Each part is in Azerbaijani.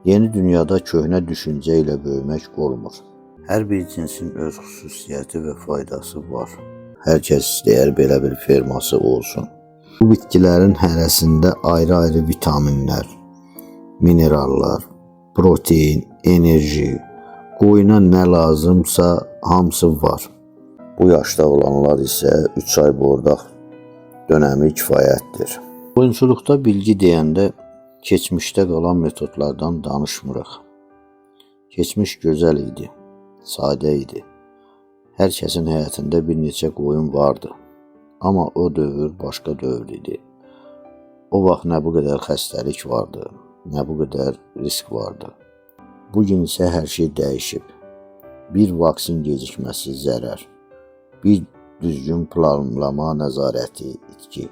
Yeni dünyada köhnə düşüncə ilə böyümək olmur. Hər bir cinsin öz xüsusiyyəti və faydası var. Hər kəs istəyər belə bir ferması olsun. Bu bitkilərin hərəsində ayrı-ayrı vitaminlər, minerallar, protein, enerji, qoyuna nə lazımsa hamısı var. Bu yaşda olanlar isə 3 ay bordaq dönəmi kifayətdir. Qoyunçuluqda bilgi deyəndə keçmişdə qalan metodlardan danışmırıq. Keçmiş gözəl idi, sadə idi. Hər kəsin həyatında bir neçə qoyun vardı. Amma o dövr başqa dövr idi. O vaxt nə bu qədər xəstəlik vardı, nə bu qədər risk vardı. Bugün isə hər şey dəyişib. Bir vaksin gecikməsi zərər, bir düzgün planlama nəzarəti itki,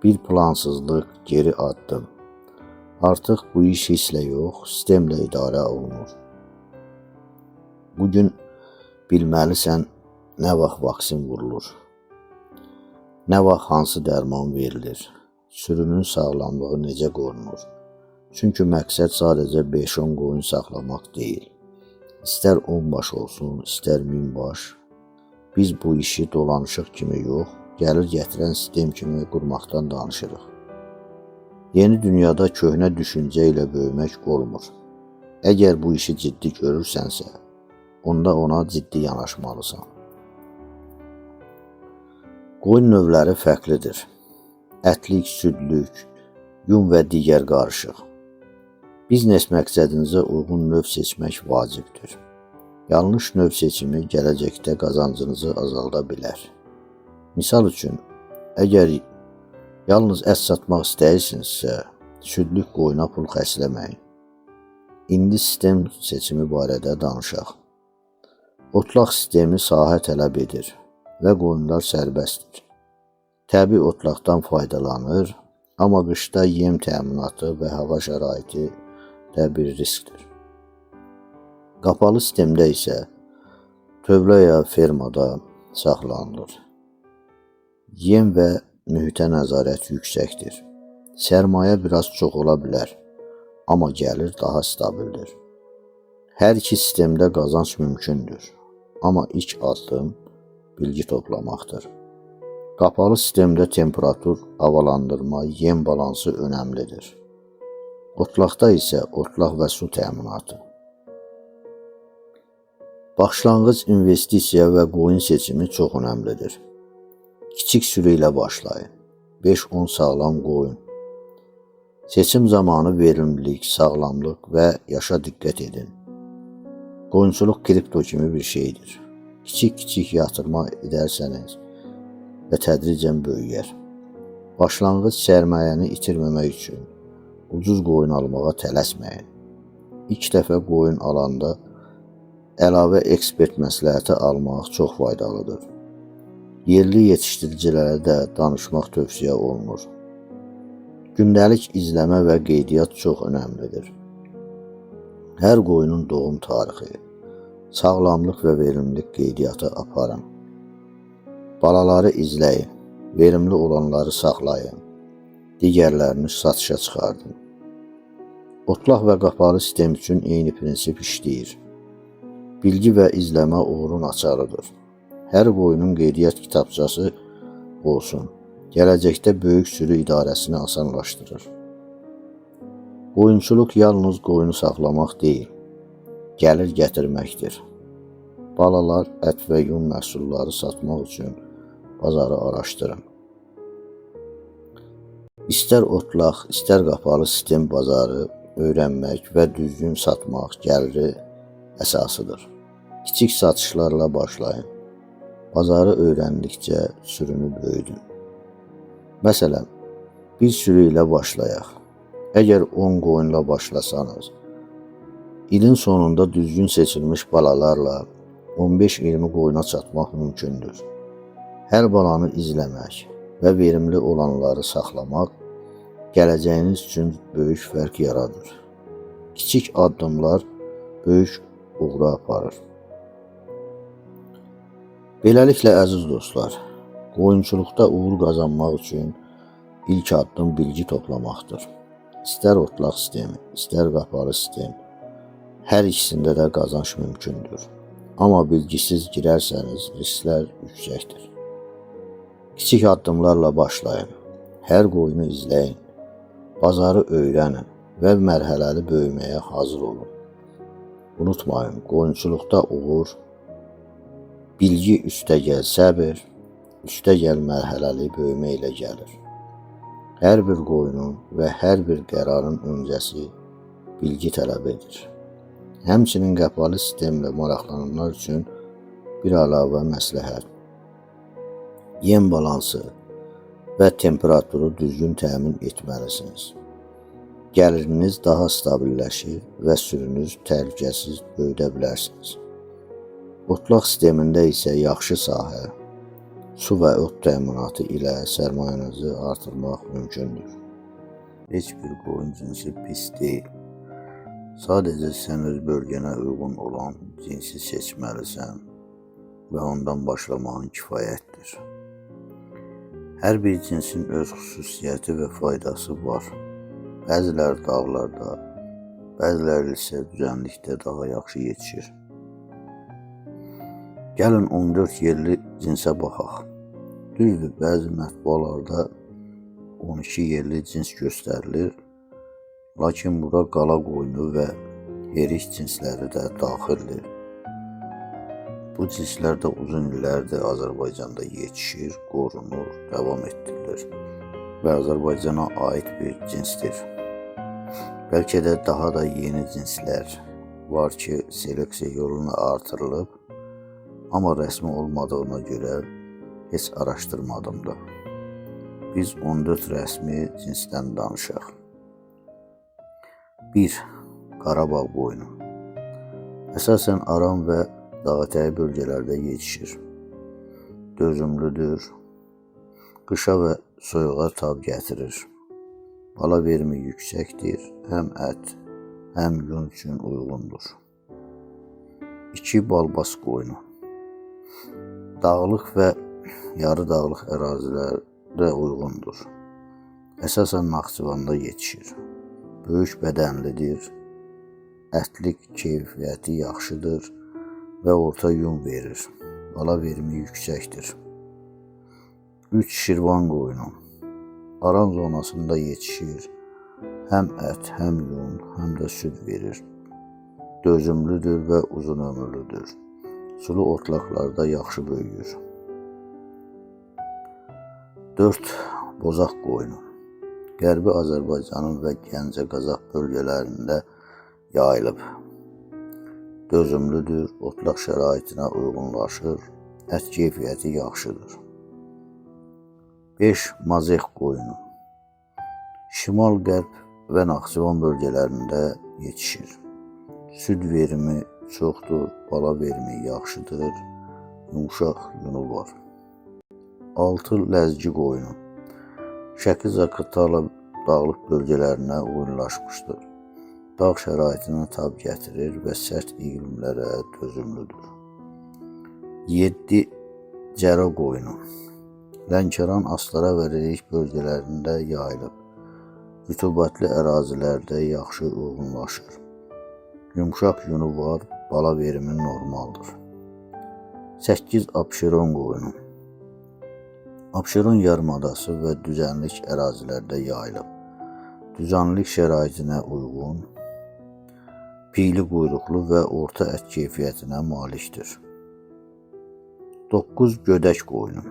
bir plansızlıq geri addım. Artıq bu iş hisslə yox, sistemlə idarə olunur. Bugün bilməlisən nə vaxt vaksin vurulur, nə vaxt hansı dərman verilir, sürünün sağlamlığı necə qorunur. Çünki məqsəd sadəcə 5-10 qoyun saxlamaq deyil. İstər 10 baş olsun, istər 1000 baş. Biz bu işi dolanışıq kimi yox, gəlir gətirən sistem kimi qurmaqdan danışırıq. Yeni dünyada köhnə düşüncə ilə böyümək olmur. Əgər bu işi ciddi görürsənsə, onda ona ciddi yanaşmalısan. Qoyun növləri fərqlidir. Ətlik, südlük, yun və digər qarışıq. Biznes məqsədinizə uyğun növ seçmək vacibdir. Yanlış növ seçimi gələcəkdə qazancınızı azalda bilər. Misal üçün, əgər yalnız ət satmaq istəyirsinizsə, südlük qoyuna pul xərcləməyin. İndi sistem seçimi barədə danışaq. Otlaq sistemi sahə tələb edir və qoyunlar sərbəstdir. Təbii otlaqdan faydalanır, amma qışda yem təminatı və hava şəraiti də bir riskdir. Qapalı sistemdə isə tövlə ya fermada saxlanılır. Yem və mühitə nəzarət yüksəkdir. Sərmayə biraz çox ola bilər, amma gəlir daha stabildir. Hər iki sistemdə qazanc mümkündür, amma ilk addım bilgi toplamaqdır. Qapalı sistemdə temperatur, havalandırma, yem balansı önəmlidir. Otlaqda isə otlaq və su təminatı. Başlanğıc investisiya və qoyun seçimi çox önəmlidir. Kiçik sürü ilə başlayın. 5-10 sağlam qoyun. Seçim zamanı verimlilik, sağlamlıq və yaşa diqqət edin. Qoyunçuluq kripto kimi bir şeydir. Kiçik-kiçik yatırma edərsəniz və tədricən böyüyər. Başlanğıc sərmayəni itirməmək üçün ucuz qoyun almağa tələsməyin. İlk dəfə qoyun alanda əlavə ekspert məsləhəti almaq çox faydalıdır. Yerli yetişdiricilərə də danışmaq tövsiyə olunur. Gündəlik izləmə və qeydiyyat çox önəmlidir. Hər qoyunun doğum tarixi, sağlamlıq və verimlilik qeydiyyatı aparın. Balaları izləyin, verimli olanları saxlayın, digərlərini satışa çıxardın. Otlaq və qapalı sistem üçün eyni prinsip işləyir. Bilgi və izləmə uğurun açarıdır. Hər qoyunun qeydiyyat kitabçası olsun. Gələcəkdə böyük sürü idarəsini asanlaşdırır. Qoyunçuluq yalnız qoyunu saxlamaq deyil, gəlir gətirməkdir. Balalar, ət və yun məhsulları satmaq üçün bazarı araşdırın. İstər otlaq, istər qapalı sistem bazarı öyrənmək və düzgün satmaq gəliri əsasıdır. Kiçik satışlarla başlayın. Bazarı öyrəndikcə sürünü böyüdün. Məsələn, bir sürü ilə başlayaq. Əgər 10 qoyunla başlasanız, ilin sonunda düzgün seçilmiş balalarla 15-20 qoyuna çatmaq mümkündür. Hər balanı izləmək və verimli olanları saxlamaq gələcəyiniz üçün böyük fərq yaradır. Kiçik addımlar böyük uğura aparır. Beləliklə, əziz dostlar, qoyunçuluqda uğur qazanmaq üçün ilk addım bilgi toplamaqdır. İstər otlaq sistemi, istər qapalı sistem, hər ikisində də qazanc mümkündür. Amma bilgisiz girərsəniz risklər yüksəkdir. Kiçik addımlarla başlayın, hər qoyunu izləyin, bazarı öyrənin və mərhələli böyüməyə hazır olun. Unutmayın, qoyunçuluqda uğur, bilgi üstəgəl səbir, üstəgəl mərhələli böyümə ilə gəlir. Hər bir qoyunun və hər bir qərarın öncəsi bilgi tələb edir. Həmçinin qapalı sistemlə maraqlananlar üçün bir əlavə məsləhət. Yem balansı və temperaturu düzgün təmin etməlisiniz. Gəliriniz daha stabilləşir və sürünüz təhlükəsiz böyüdə bilərsiniz. Otlaq sistemində isə yaxşı sahə, su və ot təminatı ilə sərmayənizi artırmaq mümkündür. Heç bir qoyun cinsi pis deyil. Sadəcə sən öz bölgənə uyğun olan cinsi seçməlisən və ondan başlamağın kifayətdir. Hər bir cinsin öz xüsusiyyəti və faydası var. Bəziləri dağlarda, bəziləri isə düzənlikdə daha yaxşı yetişir. Gəlin 14 yerli cinsə baxaq. Düzdür, bəzi mətbualarda 12 yerli cins göstərilir, lakin bura qala qoyunu və herik cinsləri də daxildir. Bu cinslər də uzun illərdir Azərbaycanda yetişir, qorunur, davam etdirilir və Azərbaycana aid bir cinsdir. Bəlkə də daha da yeni cinslər var ki, seleksiya yoluna artırılıb, amma rəsmi olmadığına görə heç araşdırmadım da. Biz 14 rəsmi cinsdən danışaq. 1. Qarabağ qoyunu. Əsasən aran və dağətəyi bölgələrdə yetişir. Dözümlüdür, qışa və soyuğa tab gətirir. Bala verimi yüksəkdir, həm ət, həm yun üçün uyğundur. 2. Balbas qoyunu. Dağlıq və yarı dağlıq ərazilərdə uyğundur. Əsasən Naxçıvanda yetişir. Böyük bədənlidir, ətlik keyfiyyəti yaxşıdır və orta yun verir. Bala verimi yüksəkdir. 3. Şirvan qoyunu. Aran zonasında yetişir. Həm ət, həm yun, həm də süd verir. Dözümlüdür və uzun ömürlüdür. Sulu otlaqlarda yaxşı böyüyür. 4. Bozaq qoyunu. Qərbi Azərbaycanın və Gəncə Qazax bölgələrində yayılıb. Dözümlüdür, otlaq şəraitinə uyğunlaşır, ət keyfiyyəti yaxşıdır. 5. Mazeh qoyunu. Şimal-qərb və Naxçıvan bölgələrində yetişir. Süd verimi çoxdur, bala verimi yaxşıdır, yumşaq yunu var. 6. Ləzgi qoyunu. Şəki-Zaqatala dağlıq bölgələrinə uyğunlaşmışdır. Dağ şəraitinə tab gətirir və sərt iqlimlərə dözümlüdür. 7. Cəra qoyunu. Lənkəran, Astara və Reyk bölgələrində yayılıb. Rütubətli ərazilərdə yaxşı uyğunlaşır. Yumşaq yunu var, bala verimi normaldır. 8. Abşeron qoyunu. Abşeron yarımadası və düzənlik ərazilərdə yayılıb. Düzənlik şəraitinə uyğun, piyli quyruqlu və orta ət keyfiyyətinə malikdir. 9. Gödək qoyunu.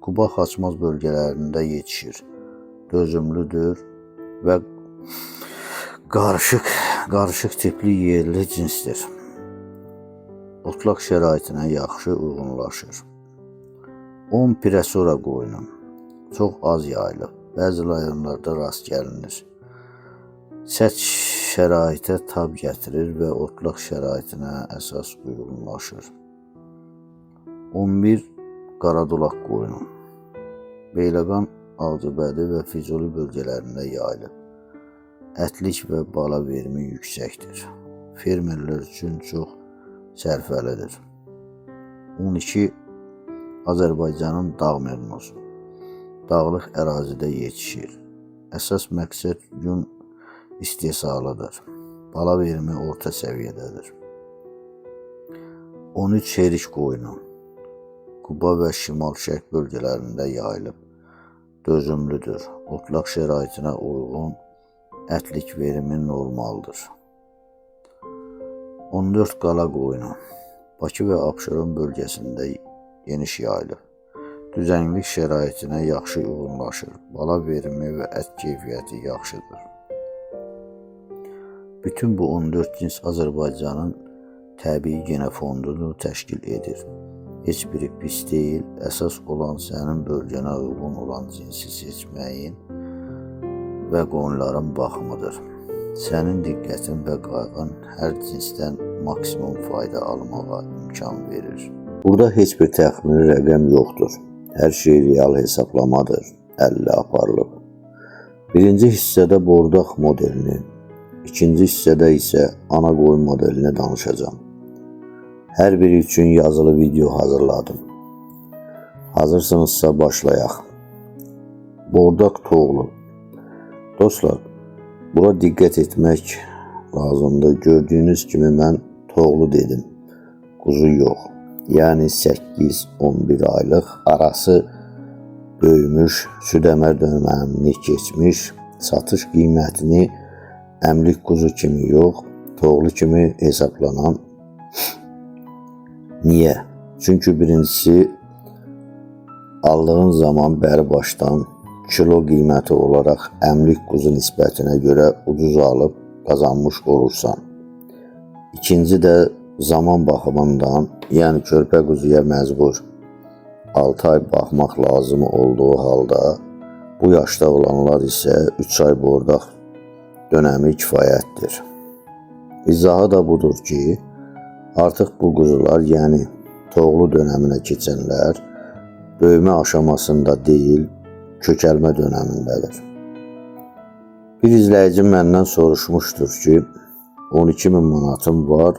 Quba Xaçmaz bölgələrində yetişir. Dözümlüdür və qarışıq tipli yerli cinsdir. Otlaq şəraitinə yaxşı uyğunlaşır. 10. Piresora qoyunu. Çox az yayılıb. Bəzi rayonlarda rast gəlinir. Sərt şəraitə tab gətirir və otlaq şəraitinə əsas uyğunlaşır. 11. Qaradulaq qoyunu. Beyləqan, Ağcabədi və Füzuli bölgələrində yayılıb. Ətlik və bala verimi yüksəkdir. Fermerlər üçün çox sərfəlidir. 12. Azərbaycanın dağ merinosu. Dağlıq ərazidə yetişir. Əsas məqsəd yun istehsalıdır. Bala verimi orta səviyyədədir. 13 heriş qoyunu Quba və şimal-şərq bölgələrində yayılıb. Dözümlüdür. Otlaq şəraitinə uyğun ətlik verimi normaldır. 14 qala qoyunu Bakı və Abşeron bölgəsində geniş yayılıb. Düzənlik şəraitinə yaxşı uyğunlaşır. Bala verimi və ət keyfiyyəti yaxşıdır. Bütün bu 14 cins Azərbaycanın təbii genofondunu təşkil edir. Heç biri pis deyil, əsas olan sənin bölgənə uyğun olan cinsi seçməyin və qoyunların baxımıdır. Sənin diqqətin və qayğın hər cinsdən maksimum fayda almağa imkan verir. Burada heç bir təxmini rəqəm yoxdur. Hər şey real hesablamadır, əllə aparılıb. Birinci hissədə bordaq modelini, ikinci hissədə isə ana qoyun modelini danışacağım. Hər biri üçün yazılı video hazırladım. Hazırsınızsa başlayaq. Bordaq toğlu. Dostlar, bura diqqət etmək lazımdır. Gördüyünüz kimi mən toğlu dedim. Quzu yox. Yəni 8-11 aylıq arası böyümüş, süd-əmər dönəmini keçmiş, satış qiymətini əmlik quzu kimi yox, toğlu kimi hesablanan. Niyə? Çünki birincisi, aldığın zaman bəri başdan kilo qiyməti olaraq əmlik quzu nisbətinə görə ucuz alıb qazanmış olursan. İkinci də zaman baxımından, yəni körpə quzuya məcbur 6 ay baxmaq lazım olduğu halda, bu yaşda olanlar isə 3 ay bordaq dönəmi kifayətdir. İzahı da budur ki, artıq bu quzular, yəni toğlu dönəminə keçənlər, böyümə aşamasında deyil, kökəlmə dönəmindədir. Bir izləyici məndən soruşmuşdur ki, 12.000 manatım var,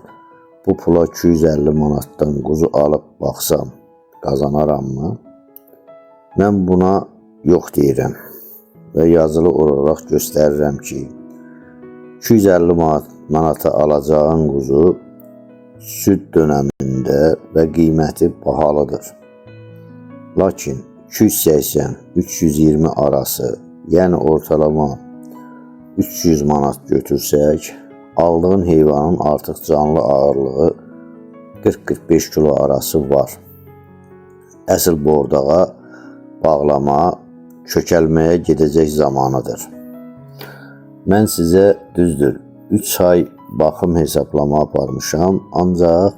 bu pula 250 manatdan quzu alıb baxsam, qazanaram-mı? Mən buna yox deyirəm və yazılı olaraq göstərirəm ki, 250 manata alacağın quzu süd dönəmində və qiyməti bahalıdır. Lakin 280-320 arası, yəni ortalama 300 manat götürsək, aldığın heyvanın artıq canlı ağırlığı 40-45 kilo arası var. Əsl bordağa, bağlama, kökəlməyə gedəcək zamanıdır. Mən sizə düzdür, 3 ay baxım hesablama aparmışam, ancaq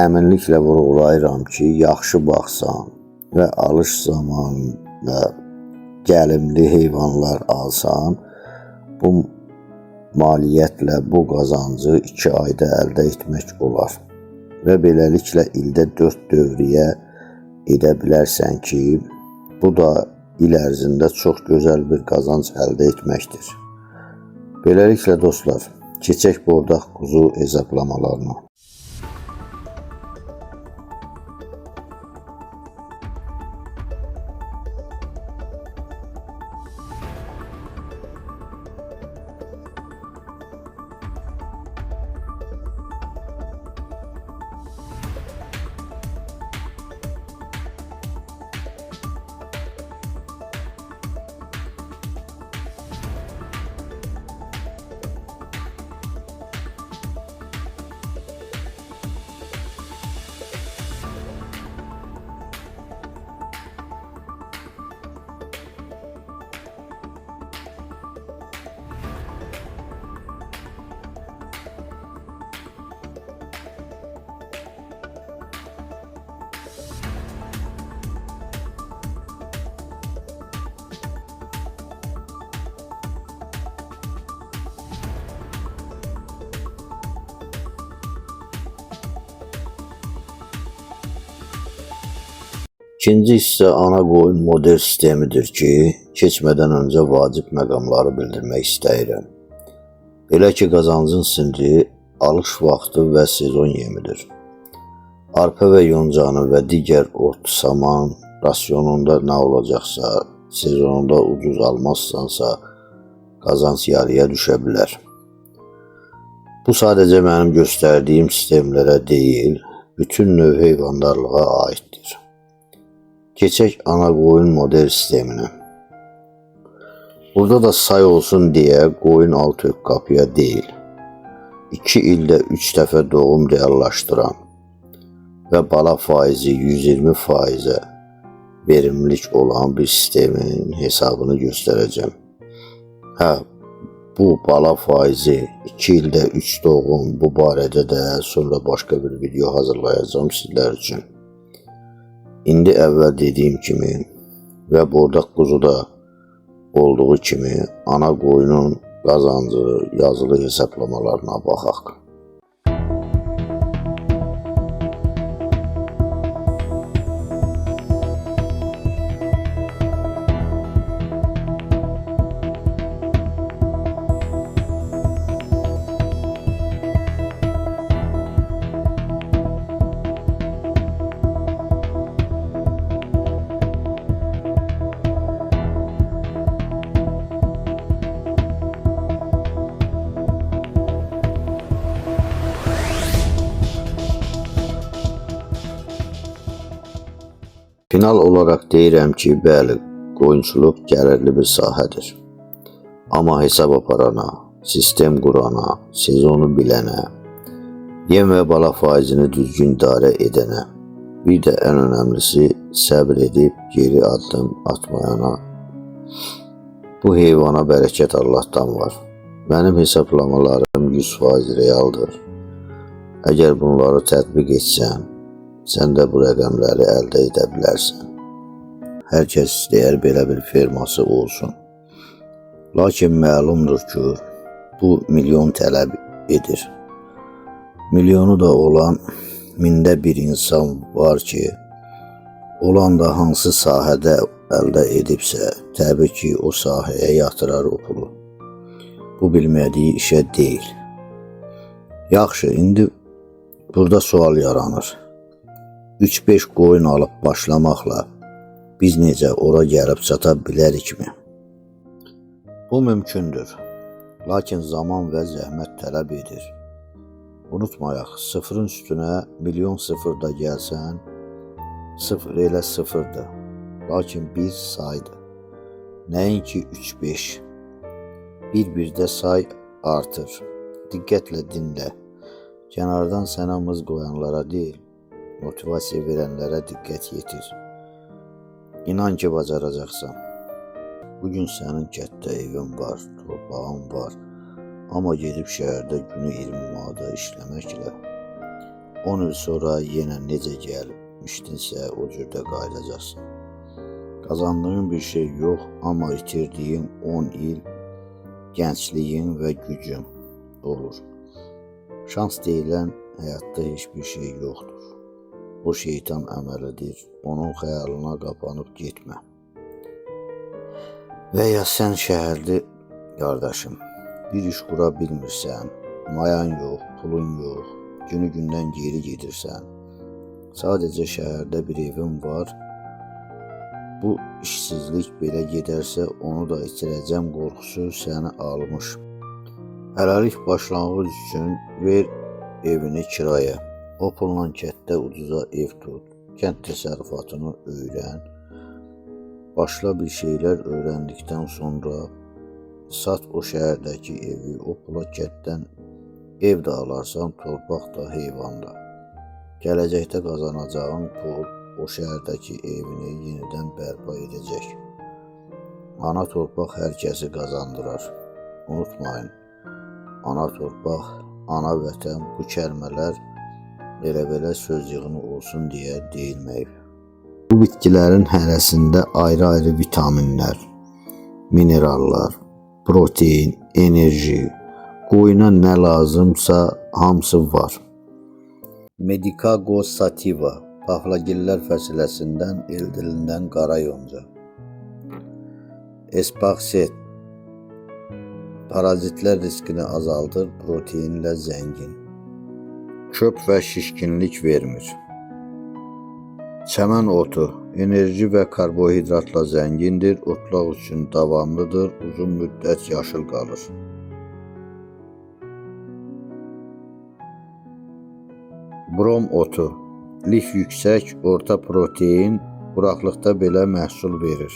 əminliklə vurğulayıram ki, yaxşı baxsan və alış zamanında gəlimli heyvanlar alsan, bu maliyyətlə bu qazancı 2 ayda əldə etmək olar və beləliklə ildə 4 dövriyə edə bilərsən ki, bu da il ərzində çox gözəl bir qazanc əldə etməkdir. Beləliklə dostlar, keçək bordaq quzu hesablamalarına. İkinci hissə ana qoyun model sistemidir ki, keçmədən öncə vacib məqamları bildirmək istəyirəm. Belə ki, qazancın sirri alış vaxtı və sezon yemidir. Arpa və yoncanı və digər ot, saman rasionunda nə olacaqsa, sezonunda ucuz almazsansa, qazanc yarıya düşə bilər. Bu sadəcə mənim göstərdiyim sistemlərə deyil, bütün növ heyvandarlığa aiddir. Keçək ana qoyun model sisteminə. Burada da say olsun deyə qoyun 6 ök qapıya deyil, 2 ildə 3 dəfə doğum reallaşdıran və bala faizi 120%-ə verimlilik olan bir sistemin hesabını göstərəcəm. Bu bala faizi 2 ildə 3 doğum, bu barədə də sonra başqa bir video hazırlayacağım sizlər üçün. İndi əvvəl dediyim kimi və burada quzuda olduğu kimi ana qoyunun qazancı yazılı hesablamalarına baxaq. Final olaraq deyirəm ki, bəli, qoyunçuluq gəlirli bir sahədir. Amma hesab aparana, sistem qurana, sezonu bilənə, yem və bala faizini düzgün idarə edənə, bir də ən önəmlisi səbr edib geri addım atmayana, bu heyvana bərəkət Allahdan var. Mənim hesablamalarım 100% realdır. Əgər bunları tətbiq etsən, sən də bu rəqəmləri əldə edə bilərsən. Hər kəs istəyər belə bir ferması olsun. Lakin məlumdur ki, bu milyon tələb edir. Milyonu da olan mində bir insan var ki, olan da hansı sahədə əldə edibsə, təbii ki, o sahəyə yatırar o pulu. Bu bilmədiyi işə deyil. Yaxşı, indi burada sual yaranır. 3-5 qoyun alıb başlamaqla biz necə ora gəlib çata bilərikmi? Bu mümkündür, lakin zaman və zəhmət tələb edir. Unutmayaq, sıfırın üstünə milyon sıfır da gəlsən, sıfır elə sıfırdır, lakin bir saydır. Nəinki 3-5, bir-birdə say artır. Diqqətlə dinlə, kənardan sənə mız qoyanlara deyil, motivasiya verənlərə diqqət yetir. İnan ki, bacaracaqsan. Bugün sənin kətdə evin var, torpağın var, amma gedib şəhərdə günü 20 manata işləməklə 10 il sonra yenə necə gəlmişdinsə o cürdə qayıdacaqsan. Qazandığın bir şey yox, amma itirdiyin 10 il gəncliyin və gücün olur. Şans deyilən həyatda heç bir şey yoxdur. O şeytan əməlidir, onun xəyalına qapanıb getmə. Və ya sən şəhərli qardaşım, bir iş qura bilmirsən, mayan yox, pulun yox, günü-gündən geri gedirsən, sadəcə şəhərdə bir evin var, bu işsizlik belə gedərsə onu da itirəcəm qorxusu səni almış. Hələlik başlanğıc üçün ver evini kiraya. O pulla kətdə ucuza ev tut, kənd təsərrüfatını öyrən, başla bir şeylər öyrəndikdən sonra sat o şəhərdəki evi, o pula kətdən ev də alarsan, torpaq da, heyvan da. Gələcəkdə qazanacağın pul o şəhərdəki evini yenidən bərpa edəcək. Ana torpaq hər kəsi qazandırar. Unutmayın, ana torpaq, ana vətən bu kəlmələr elə-belə söz yığını olsun deyə deyilməyib. Bu bitkilərin hərəsində ayrı-ayrı vitaminlər, minerallar, protein, enerji, qoyuna nə lazımsa hamısı var. Medicago sativa, paxlagillər fəsiləsindən ildilindən qara yonca. Espaxet, parazitlər riskini azaldır, proteinlə zəngin. Köp və şişkinlik vermir. Çəmən otu enerji və karbohidratla zəngindir, otlaq üçün davamlıdır, uzun müddət yaşıl qalır. Brom otu lif yüksək, orta protein, quraqlıqda belə məhsul verir.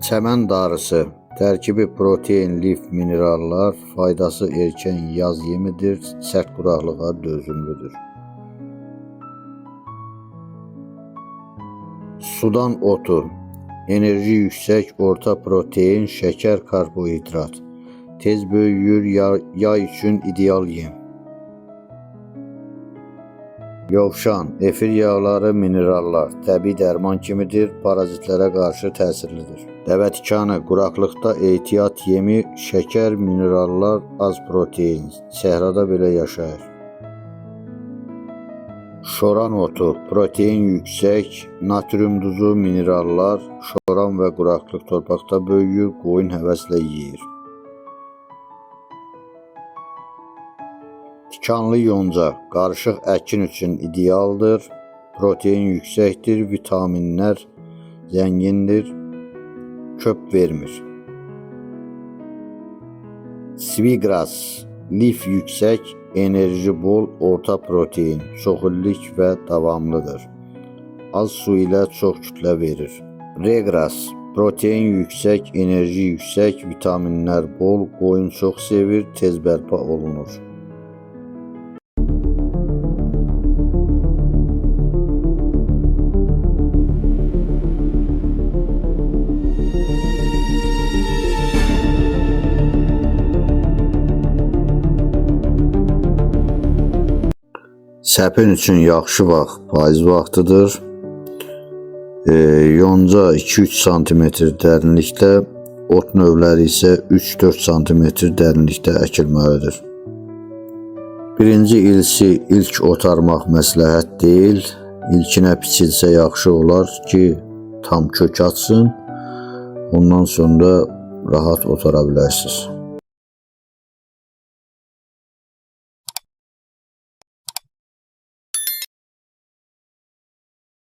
Çəmən darısı tərkibi protein, lif, minerallar, faydası erkən yaz yemidir, sərt quraqlığa dözümlüdür. Sudan otu enerji yüksək, orta protein, şəkər, karbohidrat, tez böyüyür, yay üçün ideal yem. Yovşan, efir yağları, minerallar, təbii dərman kimidir, parazitlərə qarşı təsirlidir. Dəvətikanı, quraqlıqda ehtiyat yemi, şəkər, minerallar, az protein, səhrada belə yaşayır. Şoran otu, protein yüksək, natrium duzu, minerallar, şoran və quraqlıq torpaqda böyüyür, qoyun həvəslə yeyir. Tikanlı yonca, qarışıq əkin üçün idealdır, protein yüksəkdir, vitaminlər zəngindir, köp vermir. Sweetgrass, lif yüksək, enerji bol, orta protein, çox illik və davamlıdır. Az su ilə çox kütlə verir. Ryegrass, protein yüksək, enerji yüksək, vitaminlər bol, qoyun çox sevir, tez bərpa olunur. Səpin üçün yaxşı vaxt payız vaxtıdır. Yonca 2-3 cm dərinlikdə, ot növləri isə 3-4 cm dərinlikdə əkilməlidir. Birinci ilsi ilk otarmaq məsləhət deyil. İlkinə biçilsə yaxşı olar ki, tam kök atsın. Ondan sonra rahat otara bilərsiniz.